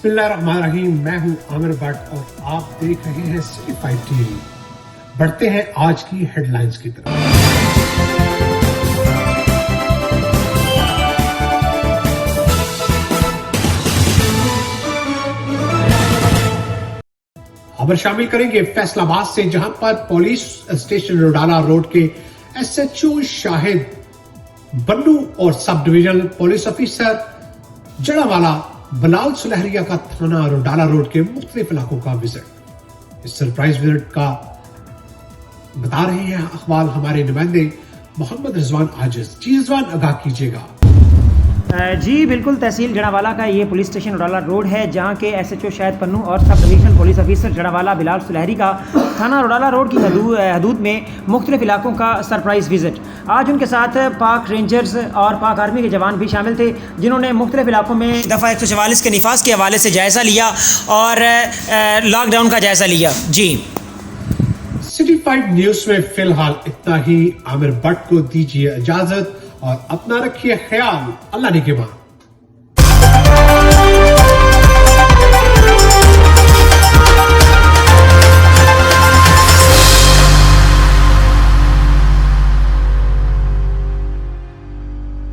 बिस्मिल्लाहिर्रहमानिर्रहीम। मैं हूं आमिर भट्ट और आप देख रहे हैं सिटी 5 टीवी। बढ़ते हैं आज की हेडलाइंस की तरफ। खबर शामिल करेंगे फैसलाबाद से, जहां पर पुलिस स्टेशन रोडाला रोड के एसएचओ शाहिद बन्नू और sub divisional police officer Jaranwala Bilal Sulehria का थाना रोडाला रोड के मुख्तलिफ इलाकों का विजिट। इस सरप्राइज विजिट का बता रहे हैं अखबार हमारे नुमाइंदे मोहम्मद रिजवान आजिज। जी रिजवान, आगाह कीजिएगा। जी बिल्कुल, तहसील जड़ावाला का ये पुलिस स्टेशन रोडाला रोड है, जहां के एसएचओ शाहिद पन्नू और सब divisional police officer Jaranwala Bilal Sulehri का थाना रोडाला रोड की हदूद में मुख्तलिफ इलाकों का सरप्राइज़ विजिट। आज उनके साथ पाक रेंजर्स और पाक आर्मी के जवान भी शामिल थे, जिन्होंने मुख्तलिफ इलाकों में दफ़ा 144 के निफाज के हवाले से जायज़ा लिया और लॉकडाउन का जायज़ा लिया। जी सिटी 5 न्यूज में फिलहाल इतना ही। आमिर भट्ट को दीजिए इजाजत और अपना रखिए ख्याल। अल्लाह निगहबान।